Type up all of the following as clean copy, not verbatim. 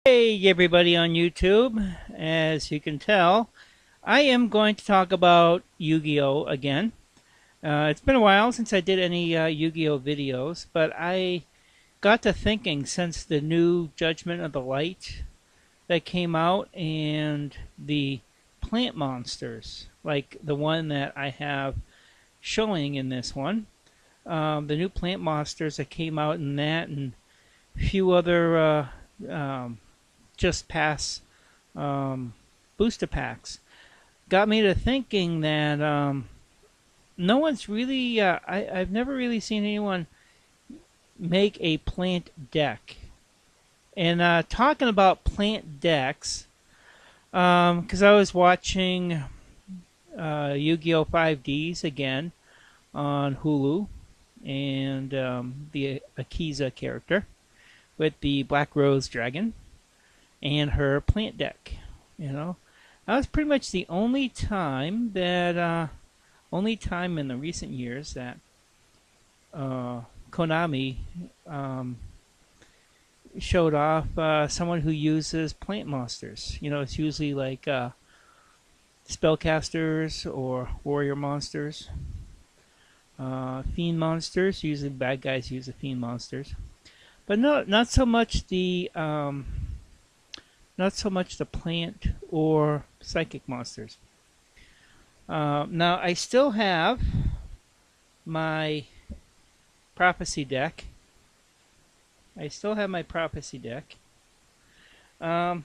Hey everybody on YouTube. As you can tell, I am going to talk about Yu-Gi-Oh again. It's been a while since I did any Yu-Gi-Oh videos, but I got to thinking since the new Judgment of the Light that came out and the plant monsters, like the one that I have showing in this one, the new plant monsters that came out in that and a few other just past booster packs got me to thinking that no one's really, I've never really seen anyone make a plant deck. And talking about plant decks, because I was watching Yu-Gi-Oh! 5Ds again on Hulu, and the Akiza character with the Black Rose Dragon and her plant deck. You know, that was pretty much the only time in the recent years that Konami um, showed off someone who uses plant monsters. You know, it's usually like spellcasters or warrior monsters, fiend monsters. Usually, bad guys use the fiend monsters, but no, not so much the plant or psychic monsters. Now, I still have my prophecy deck. I still have my prophecy deck. Um,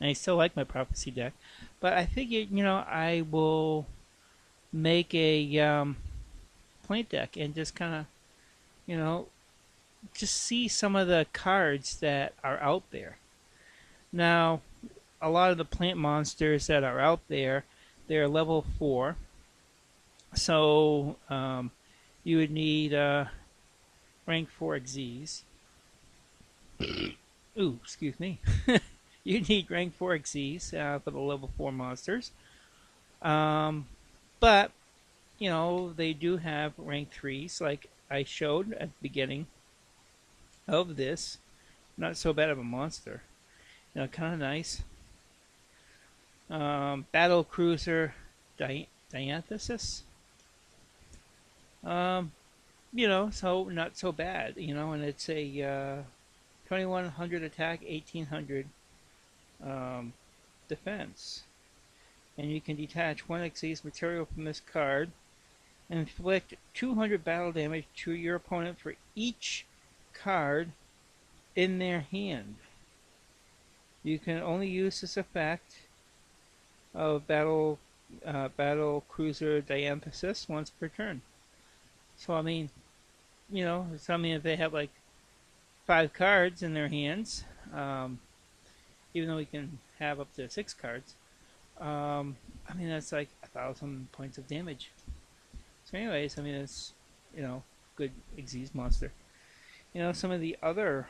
I still like my prophecy deck, but I figured, I will make a plant deck and just kind of, you know, just see some of the cards that are out there. Now, a lot of the plant monsters that are out there, they're level 4. So you would need rank 4 Xyz. Ooh, excuse me. You need rank 4 Xyz for the level 4 monsters. But, they do have rank 3s, like I showed at the beginning of this. Not so bad of a monster. Kind of nice. Battle Cruiser Dianthesis. Um, so not so bad, and it's a 2100 attack, 1800 defense. And you can detach 1 Xyz material from this card and inflict 200 battle damage to your opponent for each card in their hand. You can only use this effect of battle cruiser dianthesis once per turn. So I mean, if they have like 5 cards in their hands, even though we can have up to 6 cards, that's like 1,000 points of damage. So anyways, it's good Xyz monster. Some of the other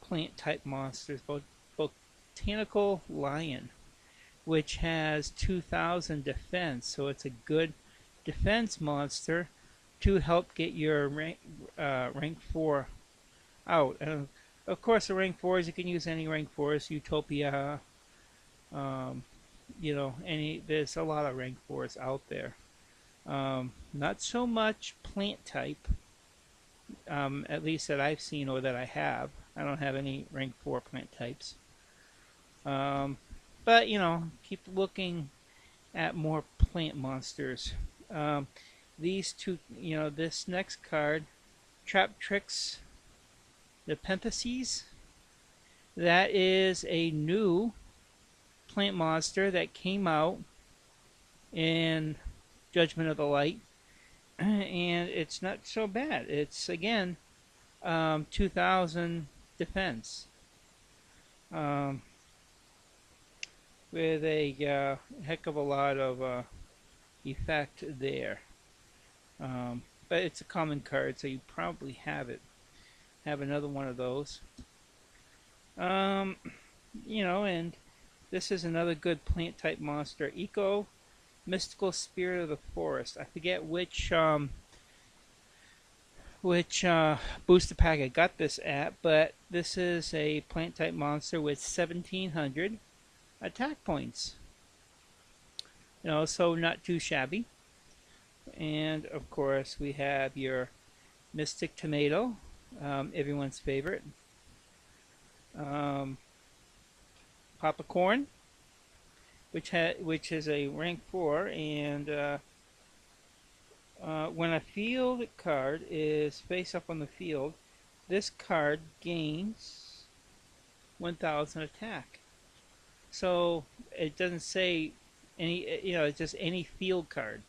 plant type monsters, Botanical Lion, which has 2,000 defense, so it's a good defense monster to help get your rank 4 out. And of course, the rank 4s, you can use any rank 4s, Utopia, there's a lot of rank 4s out there. Not so much plant type, at least that I've seen or that I have. I don't have any rank 4 plant types. But, keep looking at more plant monsters. These two, this next card, Trap Tricks Nepenthes, that is a new plant monster that came out in Judgment of the Light, and it's not so bad. It's, again, 2,000 defense. With a heck of a lot of effect there. But it's a common card, so you probably have it. Have another one of those. And this is another good plant type monster. Eco Mystical Spirit of the Forest. I forget which which booster pack I got this at, but this is a plant type monster with 1700 attack points. So not too shabby. And of course, we have your Mystic Tomato, everyone's favorite. Um, Popcorn, which is a rank 4, and when a field card is face up on the field, this card gains 1,000 attack. So it doesn't say any, it's just any field card.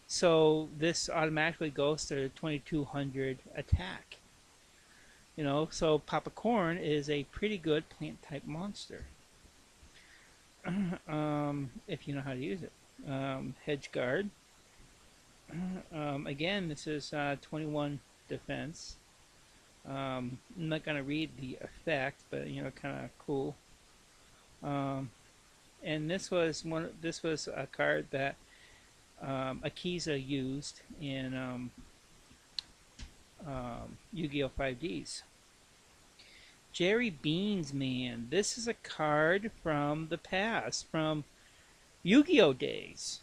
So this automatically goes to 2,200 attack. So Popcorn is a pretty good plant type monster. If you know how to use it. Hedge Guard. Again, this is 21 defense. I'm not going to read the effect, but kind of cool. And this was a card that Akiza used in Yu-Gi-Oh! 5Ds. Jerry Beans Man. This is a card from the past, from Yu-Gi-Oh! Days.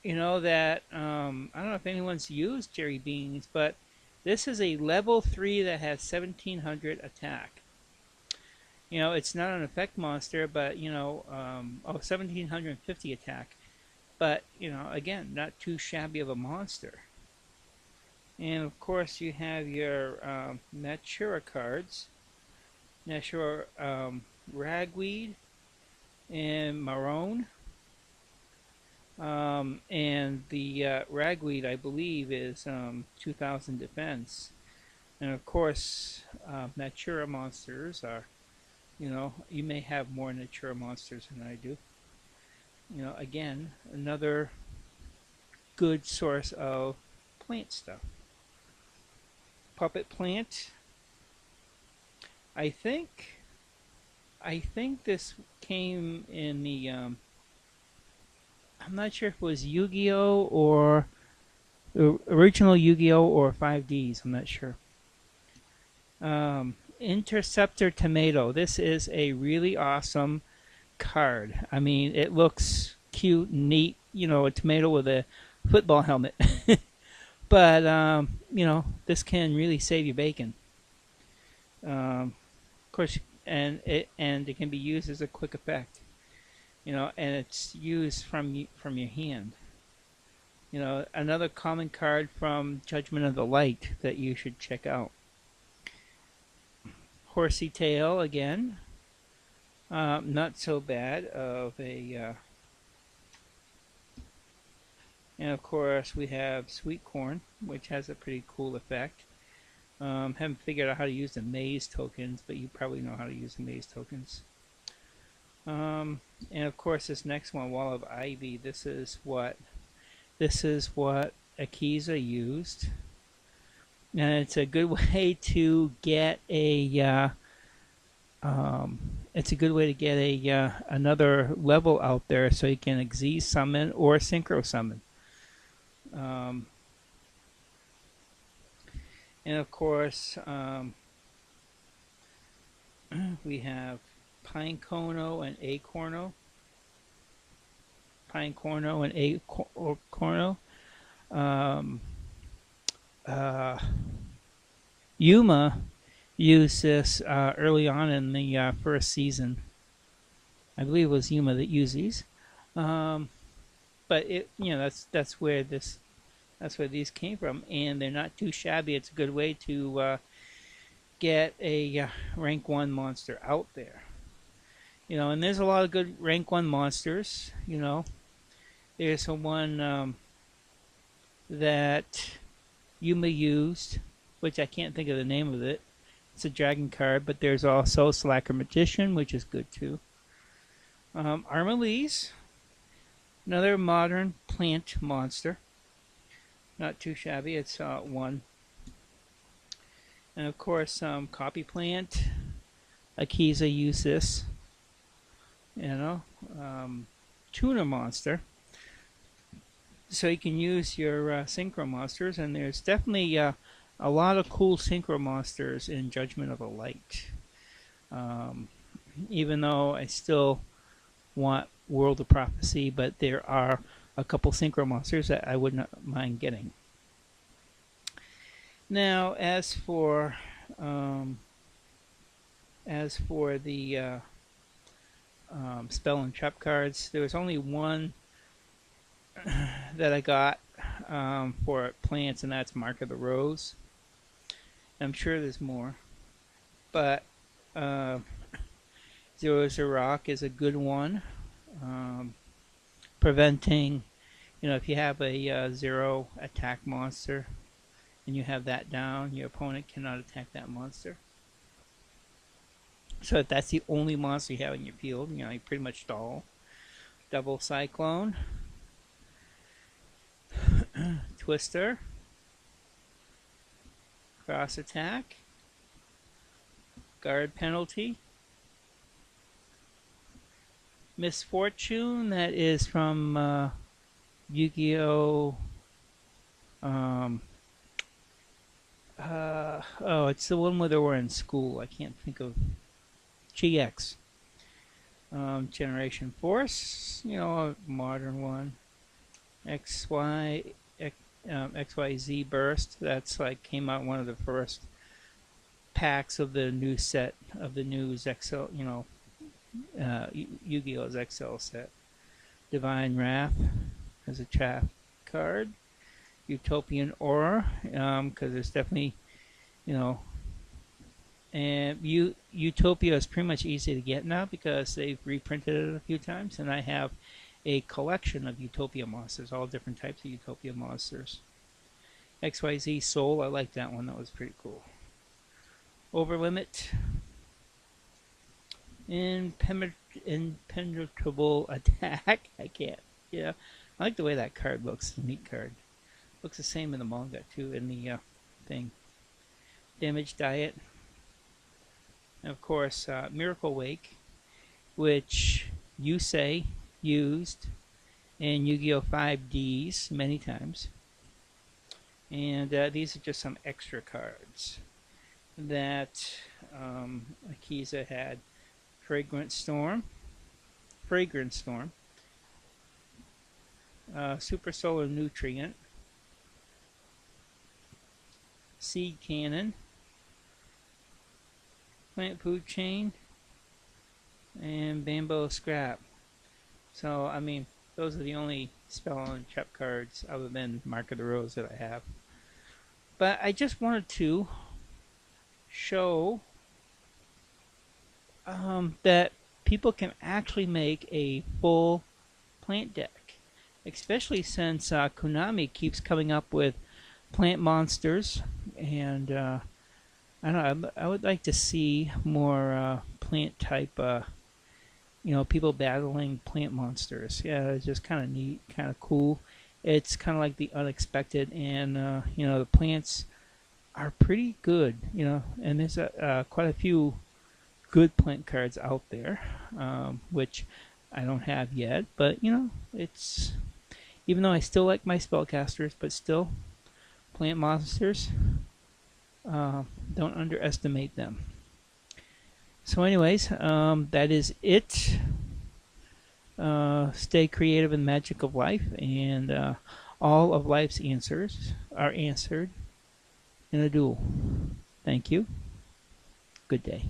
That I don't know if anyone's used Jerry Beans, but this is a level 3 that has 1700 attack. It's not an effect monster, but 1750 attack. But again, not too shabby of a monster. And of course, you have your Natura cards. Natura Ragweed and Marone. And the Ragweed, I believe, is 2,000 defense. And of course, Natura monsters are, you may have more Natura monsters than I do. Again, another good source of plant stuff. Puppet Plant. I think this came in the I'm not sure if it was Yu-Gi-Oh! Or the original Yu-Gi-Oh! Or 5Ds. I'm not sure. Interceptor Tomato. This is a really awesome card. I mean, it looks cute and neat. A tomato with a football helmet. But, this can really save you bacon. Of course, and it can be used as a quick effect. And it's used from your hand. Another common card from Judgment of the Light that you should check out. Horsey Tail again. Not so bad of a... and of course we have Sweet Corn, which has a pretty cool effect. Haven't figured out how to use the maze tokens, but you probably know how to use the maze tokens. And of course this next one, Wall of Ivy, this is what Akiza used. And it's a good way to get a another level out there, so you can Xyz summon or Synchro summon. And of course, we have Pine Corno and Acorno. Pine Corno and Acorno. Yuma used this early on in the first season. I believe it was Yuma that used these. But it, that's where these came from, and they're not too shabby. It's a good way to get a rank 1 monster out there. And there's a lot of good rank 1 monsters. There's one that Yuma used, which I can't think of the name of it. It's a dragon card, but there's also Slacker Magician, which is good too. Armalise, another modern plant monster. Not too shabby. It's 1. And of course, Copy Plant. Akiza used this. Tuna monster. So you can use your synchro monsters, and there's definitely a lot of cool synchro monsters in Judgment of the Light. Um, Even though I still want World of Prophecy, but there are a couple synchro monsters that I would not mind getting. Now, um, as for the spell and trap cards, there was only one that I got for plants, and that's Mark of the Rose. I'm sure there's more, but uh, Zero is a Rock is a good one. Um, Preventing, if you have a zero attack monster and you have that down, your opponent cannot attack that monster. So if that's the only monster you have in your field, you pretty much stall. Double Cyclone, Twister, Cross Attack, Guard Penalty, Misfortune, that is from Yugioh. It's the one where they were in school. I can't think of GX. Generation Force, a modern one. XYZ Burst. That's like came out one of the first packs of the new set of the new XL. Yu-Gi-Oh's XL set. Divine Wrath as a trap card. Utopian Aura, because there's definitely, and Utopia is pretty much easy to get now because they've reprinted it a few times, and I have a collection of Utopia monsters, all different types of Utopia monsters. XYZ Soul, I like that one, that was pretty cool. Overlimit, Impenetrable Attack, I can't, I like the way that card looks, it's a neat card. Looks the same in the manga too, in the thing. Damage Diet. And of course, Miracle Wake, which Yusei used in Yu-Gi-Oh! 5Ds many times. And these are just some extra cards that Akiza had. Fragrance Storm, Super Solar Nutrient, Seed Cannon, Plant Food Chain, and Bamboo Scrap. So, those are the only spell and trap cards other than Mark of the Rose that I have. But I just wanted to show that people can actually make a full plant deck, especially since Konami keeps coming up with plant monsters, and I don't know. I would like to see more plant type, people battling plant monsters. Yeah, it's just kind of neat, kind of cool. It's kind of like the unexpected, and the plants are pretty good. And there's quite a few good plant cards out there, which I don't have yet. But it's, even though I still like my spellcasters, but still, plant monsters, don't underestimate them. So anyways, that is it. Stay creative in the magic of life, and all of life's answers are answered in a duel. Thank you. Good day.